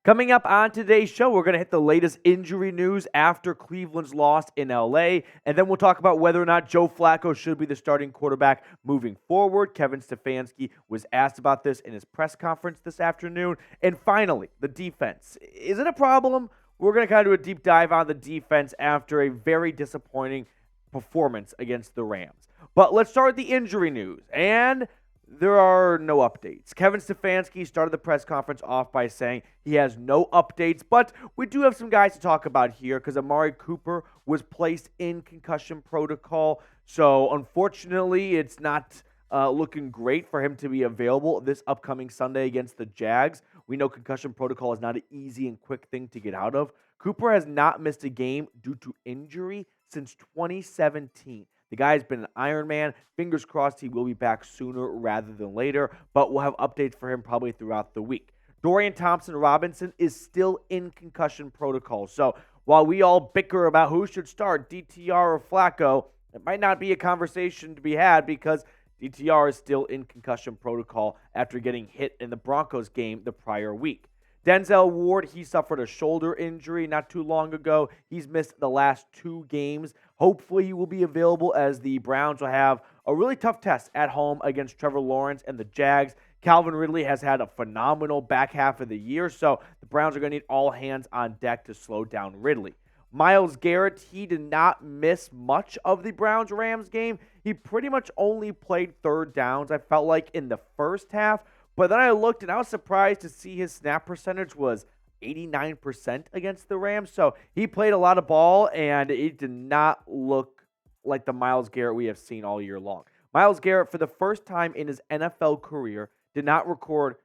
Coming up on today's show, we're going to hit the latest injury news after Cleveland's loss in LA, and then we'll talk about whether or not Joe Flacco should be the starting quarterback moving forward. Kevin Stefanski was asked about this in his press conference this afternoon. And finally, the defense. Is it a problem? We're going to kind of do a deep dive on the defense after a very disappointing performance against the Rams. But let's start with the injury news. And there are no updates. Kevin Stefanski started the press conference off by saying he has no updates, but we do have some guys to talk about here because Amari Cooper was placed in concussion protocol. So unfortunately, it's not looking great for him to be available this upcoming Sunday against the Jags. We know concussion protocol is not an easy and quick thing to get out of. Cooper has not missed a game due to injury since 2017. The guy has been an Iron Man. Fingers crossed he will be back sooner rather than later, but we'll have updates for him probably throughout the week. Dorian Thompson-Robinson is still in concussion protocol. So while we all bicker about who should start, DTR or Flacco, it might not be a conversation to be had because DTR is still in concussion protocol after getting hit in the Broncos game the prior week. Denzel Ward, he suffered a shoulder injury not too long ago. He's missed the last 2 games. Hopefully he will be available as the Browns will have a really tough test at home against Trevor Lawrence and the Jags. Calvin Ridley has had a phenomenal back half of the year, so the Browns are going to need all hands on deck to slow down Ridley. Myles Garrett, he did not miss much of the Browns-Rams game. He pretty much only played third downs, I felt like, in the first half. But then I looked, and I was surprised to see his snap percentage was 89% against the Rams. So he played a lot of ball, and it did not look like the Myles Garrett we have seen all year long. Myles Garrett, for the first time in his NFL career, did not record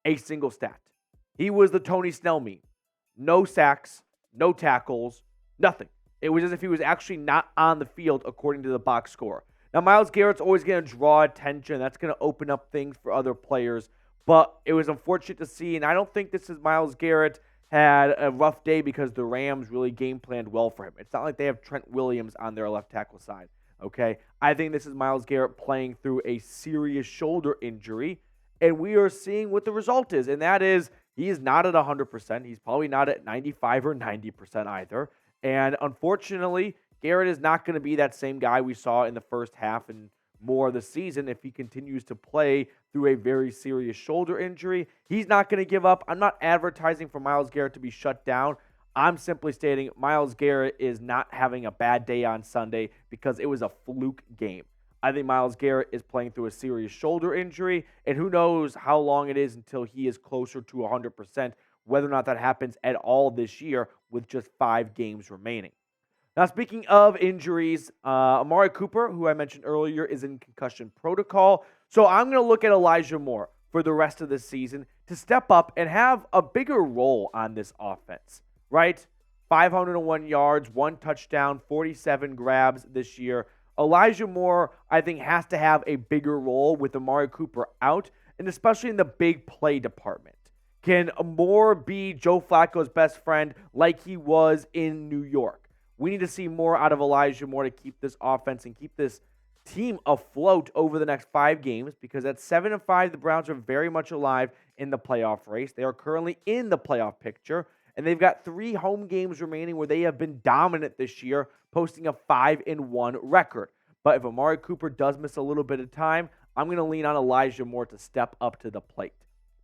a single stat. He was the Tony Snell meme. No sacks, no tackles, nothing. It was as if he was actually not on the field according to the box score. Now, Myles Garrett's always going to draw attention. That's going to open up things for other players. But it was unfortunate to see, and I don't think this is Myles Garrett had a rough day because the Rams really game planned well for him. It's not like they have Trent Williams on their left tackle side, okay? I think this is Myles Garrett playing through a serious shoulder injury, and we are seeing what the result is, and that is he is not at 100%. He's probably not at 95 or 90% either, and unfortunately, Garrett is not going to be that same guy we saw in the first half and more of the season if he continues to play through a very serious shoulder injury. He's not going to give up. I'm not advertising for Myles Garrett to be shut down. I'm simply stating Myles Garrett is not having a bad day on Sunday because it was a fluke game. I think Myles Garrett is playing through a serious shoulder injury, and who knows how long it is until he is closer to 100%, whether or not that happens at all this year with just 5 games remaining. Now, speaking of injuries, Amari Cooper, who I mentioned earlier, is in concussion protocol. So I'm going to look at Elijah Moore for the rest of the season to step up and have a bigger role on this offense, right? 501 yards, 1 touchdown, 47 grabs this year. Elijah Moore, I think, has to have a bigger role with Amari Cooper out, and especially in the big play department. Can Moore be Joe Flacco's best friend like he was in New York? We need to see more out of Elijah Moore to keep this offense and keep this team afloat over the next 5 games because at 7-5, the Browns are very much alive in the playoff race. They are currently in the playoff picture, and they've got 3 home games remaining where they have been dominant this year, posting a 5-1 record. But if Amari Cooper does miss a little bit of time, I'm going to lean on Elijah Moore to step up to the plate.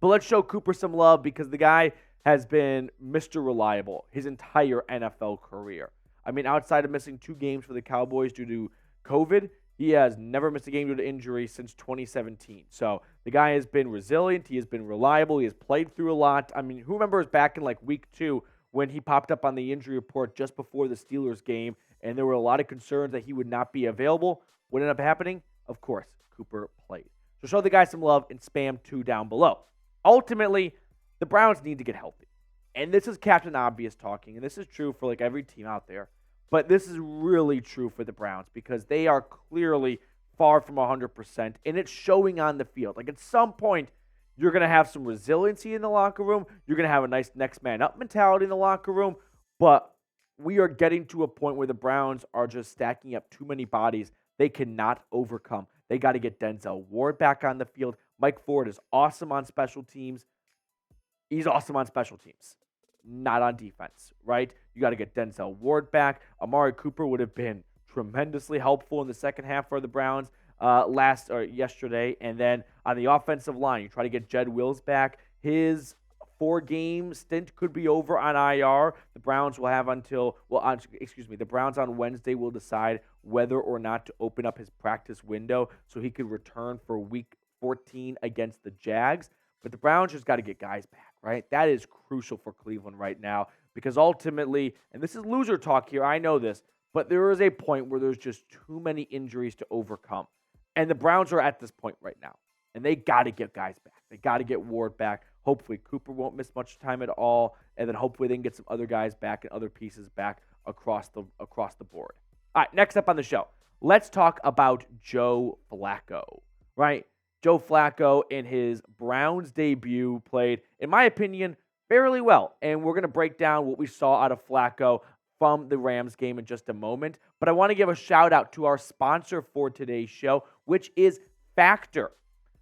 But let's show Cooper some love because the guy has been Mr. Reliable his entire NFL career. I mean, outside of missing 2 games for the Cowboys due to COVID, he has never missed a game due to injury since 2017. So the guy has been resilient. He has been reliable. He has played through a lot. I mean, who remembers back in like week 2 when he popped up on the injury report just before the Steelers game, and there were a lot of concerns that he would not be available? What ended up happening? Of course, Cooper played. So show the guy some love and spam 2 down below. Ultimately, the Browns need to get healthy. And this is Captain Obvious talking, and this is true for like every team out there. But this is really true for the Browns because they are clearly far from 100%, and it's showing on the field. Like at some point, you're going to have some resiliency in the locker room. You're going to have a nice next man up mentality in the locker room. But we are getting to a point where the Browns are just stacking up too many bodies they cannot overcome. They got to get Denzel Ward back on the field. Mike Ford is awesome on special teams. He's awesome on special teams. not on defense, right? You got to get Denzel Ward back. Amari Cooper would have been tremendously helpful in the second half for the Browns yesterday. And then on the offensive line, you try to get Jed Wills back. His 4-game stint could be over on IR. The Browns will have the Browns on Wednesday will decide whether or not to open up his practice window so he could return for week 14 against the Jags. But the Browns just got to get guys back, right? That is crucial for Cleveland right now because ultimately, and this is loser talk here, I know this, but there is a point where there's just too many injuries to overcome. And the Browns are at this point right now. And they got to get guys back. They got to get Ward back. Hopefully Cooper won't miss much time at all. And then hopefully they can get some other guys back and other pieces back across the board. All right, next up on the show, let's talk about Joe Flacco, right? Joe Flacco in his Browns debut played, in my opinion, fairly well. And we're going to break down what we saw out of Flacco from the Rams game in just a moment. But I want to give a shout out to our sponsor for today's show, which is Factor.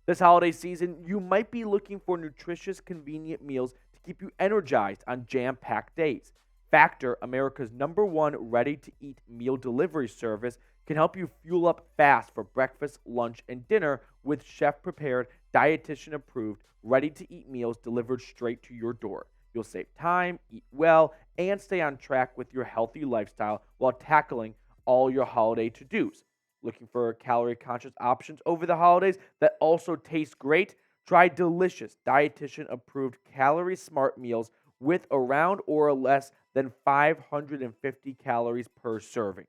This holiday season, you might be looking for nutritious, convenient meals to keep you energized on jam-packed days. Factor, America's #1 ready-to-eat meal delivery service, can help you fuel up fast for breakfast, lunch, and dinner with chef-prepared, dietitian-approved, ready-to-eat meals delivered straight to your door. You'll save time, eat well, and stay on track with your healthy lifestyle while tackling all your holiday to-dos. Looking for calorie-conscious options over the holidays that also taste great? Try delicious, dietitian-approved, calorie-smart meals with around or less than 550 calories per serving.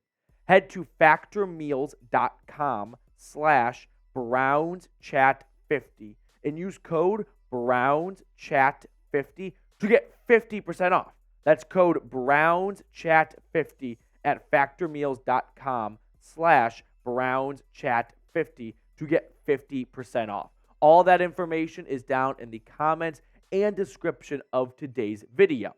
Head to factormeals.com/BrownsChat50 and use code BrownsChat50 to get 50% off. That's code BrownsChat50 at factormeals.com/BrownsChat50 to get 50% off. All that information is down in the comments and description of today's video.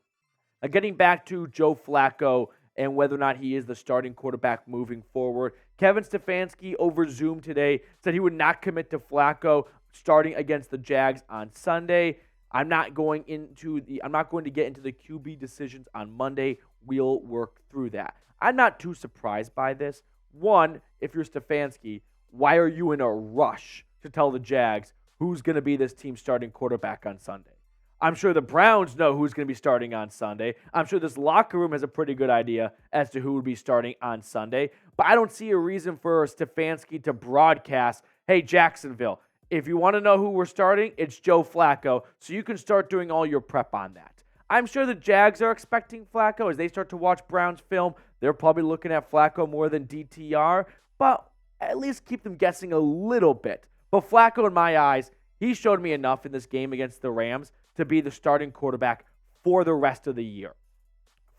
Now, getting back to Joe Flacco and whether or not he is the starting quarterback moving forward, Kevin Stefanski over Zoom today said he would not commit to Flacco starting against the Jags on Sunday. I'm not going to get into the QB decisions on Monday. We'll work through that. I'm not too surprised by this. One, if you're Stefanski, why are you in a rush to tell the Jags who's going to be this team's starting quarterback on Sunday? I'm sure the Browns know who's going to be starting on Sunday. I'm sure this locker room has a pretty good idea as to who would be starting on Sunday. But I don't see a reason for Stefanski to broadcast, hey, Jacksonville, if you want to know who we're starting, it's Joe Flacco, so you can start doing all your prep on that. I'm sure the Jags are expecting Flacco. As they start to watch Browns film, they're probably looking at Flacco more than DTR, but at least keep them guessing a little bit. But Flacco, in my eyes, he showed me enough in this game against the Rams to be the starting quarterback for the rest of the year.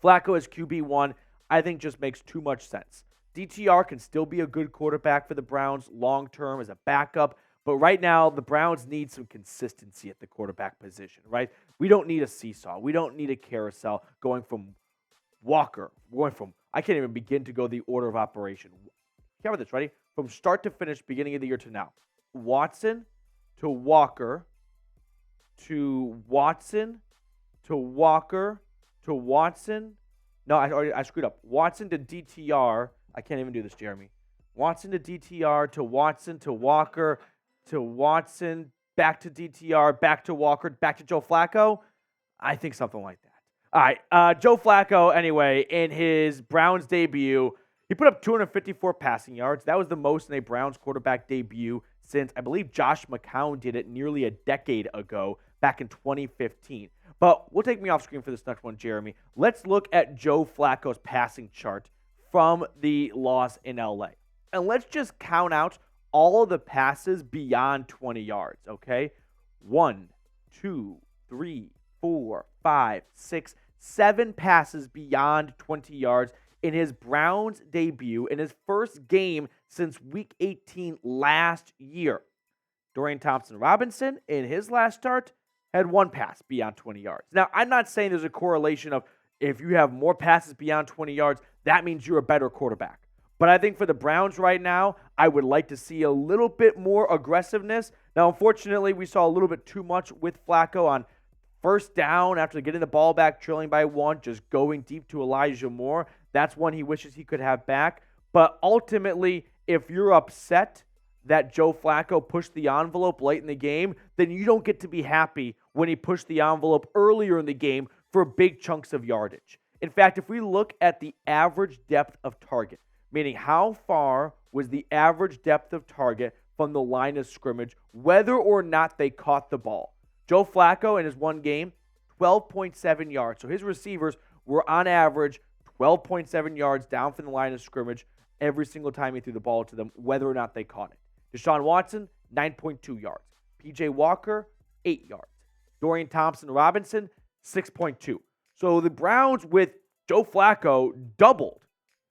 Flacco as QB1, I think just makes too much sense. DTR can still be a good quarterback for the Browns long-term as a backup, but right now the Browns need some consistency at the quarterback position, right? We don't need a seesaw. We don't need a carousel going from I can't even begin to go the order of operation. Cover this, ready? From start to finish, beginning of the year to now. Watson to Walker to Watson to Walker to Watson. No, I screwed up. Watson to DTR. I can't even do this, Jeremy. Watson to DTR to Watson to Walker to Watson, back to DTR, back to Walker, back to Joe Flacco. I think something like that. All right, Joe Flacco, anyway, in his Browns debut, he put up 254 passing yards. That was the most in a Browns quarterback debut since, I believe, Josh McCown did it nearly a decade ago, back in 2015. But we'll take me off screen for this next one, Jeremy. Let's look at Joe Flacco's passing chart from the loss in LA. And let's just count out all of the passes beyond 20 yards, okay? 1, 2, 3, 4, 5, 6, 7 passes beyond 20 yards in his Browns debut in his first game since Week 18 last year. Dorian Thompson-Robinson, in his last start, had 1 pass beyond 20 yards. Now, I'm not saying there's a correlation of if you have more passes beyond 20 yards, that means you're a better quarterback. But I think for the Browns right now, I would like to see a little bit more aggressiveness. Now, unfortunately, we saw a little bit too much with Flacco on First down after getting the ball back, trailing by 1, just going deep to Elijah Moore. That's one he wishes he could have back. But ultimately, if you're upset that Joe Flacco pushed the envelope late in the game, then you don't get to be happy when he pushed the envelope earlier in the game for big chunks of yardage. In fact, if we look at the average depth of target, meaning how far was the average depth of target from the line of scrimmage, whether or not they caught the ball. Joe Flacco in his one game, 12.7 yards. So his receivers were on average 12.7 yards down from the line of scrimmage every single time he threw the ball to them, whether or not they caught it. Deshaun Watson, 9.2 yards. P.J. Walker, 8 yards. Dorian Thompson-Robinson, 6.2. So the Browns with Joe Flacco doubled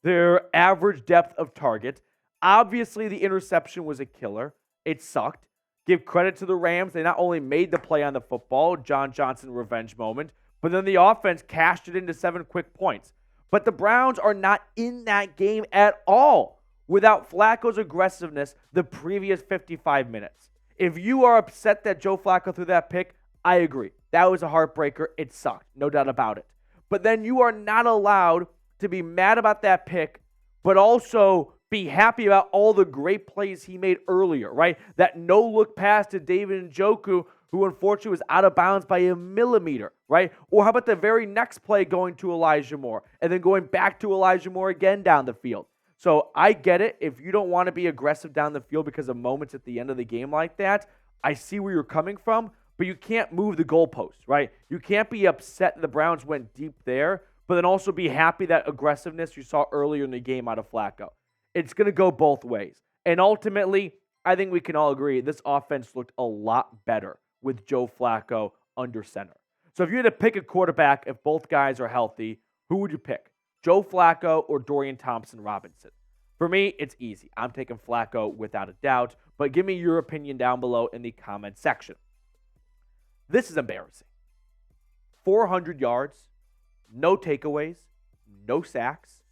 their average depth of target. Obviously, the interception was a killer. It sucked. Give credit to the Rams. They not only made the play on the football, John Johnson revenge moment, but then the offense cashed it into 7 quick points. But the Browns are not in that game at all without Flacco's aggressiveness the previous 55 minutes. If you are upset that Joe Flacco threw that pick, I agree. That was a heartbreaker. It sucked. No doubt about it. But then you are not allowed to be mad about that pick, but also be happy about all the great plays he made earlier, right? That no-look pass to David Njoku, who unfortunately was out of bounds by a millimeter, right? Or how about the very next play going to Elijah Moore and then going back to Elijah Moore again down the field? So I get it. If you don't want to be aggressive down the field because of moments at the end of the game like that, I see where you're coming from, but you can't move the goalposts, right? You can't be upset that the Browns went deep there, but then also be happy that aggressiveness you saw earlier in the game out of Flacco. It's going to go both ways. And ultimately, I think we can all agree this offense looked a lot better with Joe Flacco under center. So if you had to pick a quarterback, if both guys are healthy, who would you pick? Joe Flacco or Dorian Thompson-Robinson? For me, it's easy. I'm taking Flacco without a doubt, but give me your opinion down below in the comment section. This is embarrassing. 400 yards, no takeaways, no sacks.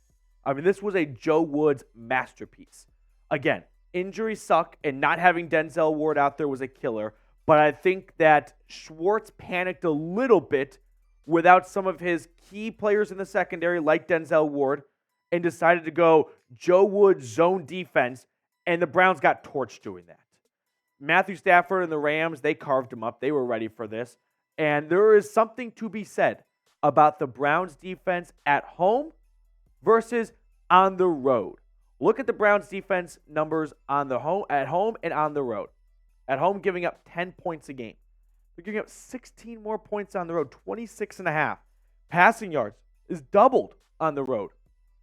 I mean, this was a Joe Woods masterpiece. Again, injuries suck, and not having Denzel Ward out there was a killer, but I think that Schwartz panicked a little bit without some of his key players in the secondary, like Denzel Ward, and decided to go Joe Woods zone defense, and the Browns got torched doing that. Matthew Stafford and the Rams, they carved him up. They were ready for this. And there is something to be said about the Browns defense at home versus on the road. Look at the Browns defense numbers at home and on the road. At home, giving up 10 points a game. They're giving up 16 more points on the road, 26.5. Passing yards is doubled on the road.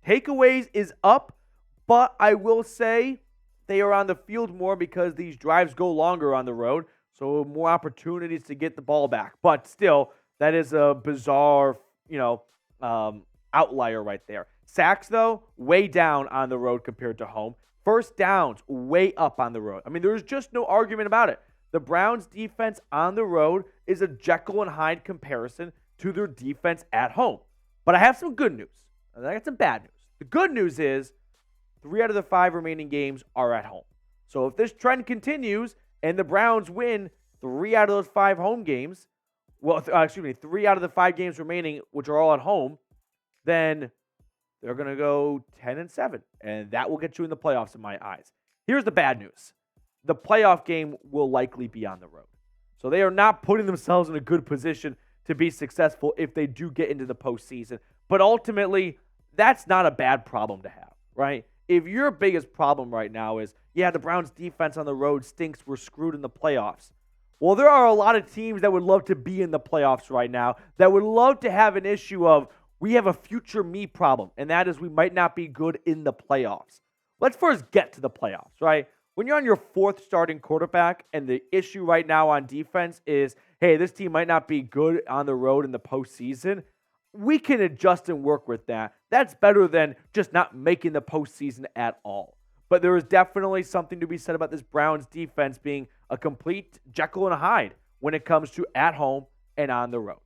Takeaways is up, but I will say they are on the field more because these drives go longer on the road, so more opportunities to get the ball back. But still, that is a bizarre, outlier right there. Sacks, though, way down on the road compared to home. First downs, way up on the road. I mean, there's just no argument about it. The Browns' defense on the road is a Jekyll and Hyde comparison to their defense at home. But I have some good news, and I got some bad news. The good news is 3 out of the 5 remaining games are at home. So if this trend continues and the Browns win 3 out of those 5 home games, 3 out of the 5 games remaining, which are all at home, then they're going to go 10-7, and that will get you in the playoffs in my eyes. Here's the bad news. The playoff game will likely be on the road. So they are not putting themselves in a good position to be successful if they do get into the postseason. But ultimately, that's not a bad problem to have, right? If your biggest problem right now is, the Browns defense on the road stinks, we're screwed in the playoffs. Well, there are a lot of teams that would love to be in the playoffs right now, that would love to have an issue of, we have a future me problem, and that is we might not be good in the playoffs. Let's first get to the playoffs, right? When you're on your 4th starting quarterback and the issue right now on defense is, hey, this team might not be good on the road in the postseason, we can adjust and work with that. That's better than just not making the postseason at all. But there is definitely something to be said about this Browns defense being a complete Jekyll and Hyde when it comes to at home and on the road.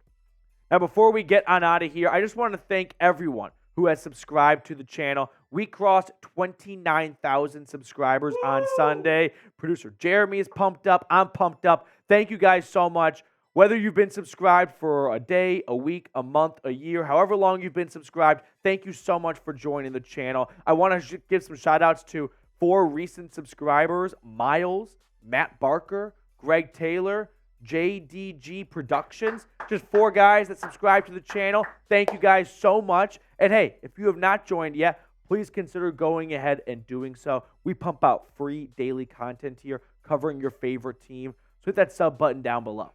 Now, before we get on out of here, I just want to thank everyone who has subscribed to the channel. We crossed 29,000 subscribers on Sunday. Producer Jeremy is pumped up. I'm pumped up. Thank you guys so much. Whether you've been subscribed for a day, a week, a month, a year, however long you've been subscribed, thank you so much for joining the channel. I want to give some shout outs to 4 recent subscribers: Miles, Matt Barker, Greg Taylor, JDG Productions. Just 4 guys that subscribe to the channel. Thank you guys so much. And hey, if you have not joined yet, please consider going ahead and doing so. We pump out free daily content here covering your favorite team. So hit that sub button down below.